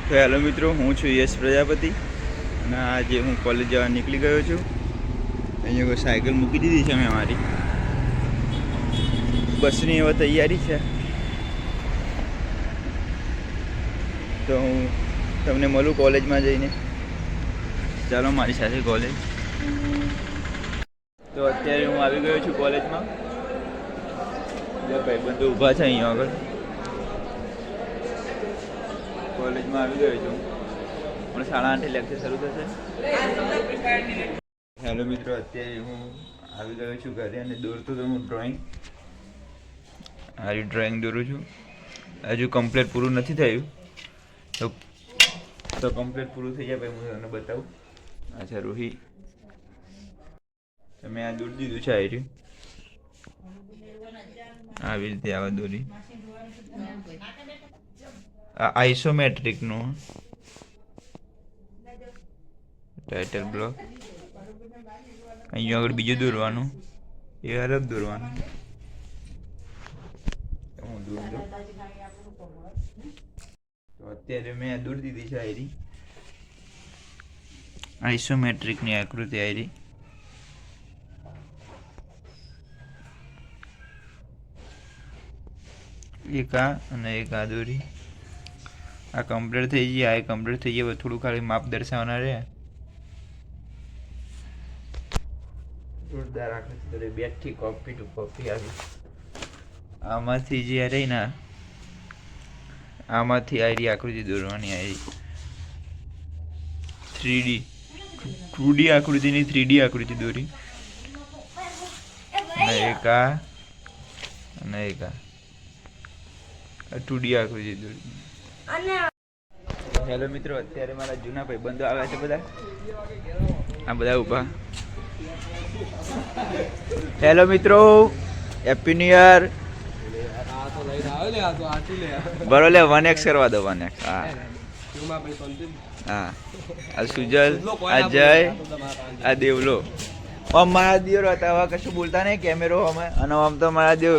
તો હેલો મિત્રો, હું છું યશ પ્રજાપતિ અને આજે હું કોલેજ જવા નીકળી ગયો છું. અહીંયા કોઈ સાયકલ મૂકી દીધી છે મેં મારી. બસની હવે તૈયારી છે, તો હું તમને મળું કોલેજમાં જઈને. ચાલો મારી સાથે કોલેજ. તો અત્યારે હું આવી ગયો છું કોલેજમાં. ભાઈબંધો ઊભા છે અહીંયા આગળ. કોલેજમાં આવી ગયો છું. પણ 8:30 લેક્ચર શરૂ થશે. હેલો મિત્રો, અત્યારે હું આવી ગયો છું ઘરે અને દોરતો તો હું ડ્રોઈંગ. આ ડ્રોઈંગ દોરું છું. હજુ કમ્પ્લીટ પૂરું નથી થયું, તો કમ્પ્લીટ પૂરું થઈ જાય પછી હું તમને બતાવું. અચ્છા રોહી, મેં આ દોરી દીધું છે. આવી રીતે આવા દોરી. આ આઇસોમેટ્રિકનું ટાઇટલ બ્લોક. અહીંયા આગળ બીજું દોરવાનું, એ અલગ દોરવાનું. હું દોરી દઉં. તો અત્યારે મેં આ દોરી દીધી છે. આયરી આઇસોમેટ્રિકની આકૃતિ. આયરી એક આ અને એક આ દોરી. આ કમ્પ્લીટ થઈ ગઈ, આ કમ્પ્લીટ થઈ ગયા. થોડું ખાલી માપ દર્શાવવાના રહે. જોરદાર આકૃતિ. બેટથી કોપી ટુ કોપી આવી. આમાંથી જે રહી ને, આમાંથી આયરી આકૃતિ દોરવાની. આયરી 3D 2D આકૃતિની 3D આકૃતિ દોરી. અને એક આ અને એક આ 2D આકૃતિ દોરી. હેલો મિત્રો, અત્યારે મારા જૂના ભાઈબંધો આવ્યા છે બધા. આ બધા ઊભા. હેલો મિત્રો, હેપી ન્યુ યર. બરો લે 1x કરવા દો. 1x. હા હા. આ સુજલ, આ જય, આ દેવલો. આમ મારા દેવ હતા. હવે કશું બોલતા નહીં કેમેરો અમે. અને આમ તો મારા દેવ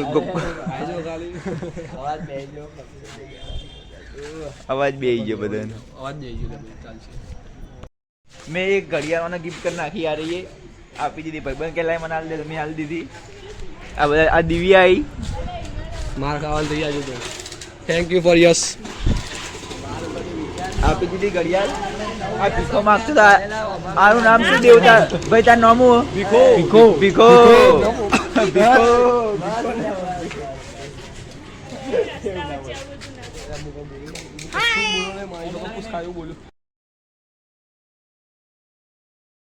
અવાજ બેહી ગયો બધાનો. મેં એક ઘડિયાળોને ગિફ્ટ કરી નાખી. યાર એ આપી દીધી. ભાઈબંધ કે લાય મને હાલ દે. મેં હાલ દીધી. આ બધા આ દિવ્યા આવી માર ખાવાનું થઈ જાય. Thank you for yes. આપી દીધી ઘડિયાળ. આ ભીખો માગતો હતા. આનું નામ શું દેવતા ભાઈ? તાર નામ હું? ભીખો. ભીખો ભીખો ભીખો. બોલો ને મારી તો કુછ ખાયું બોલું.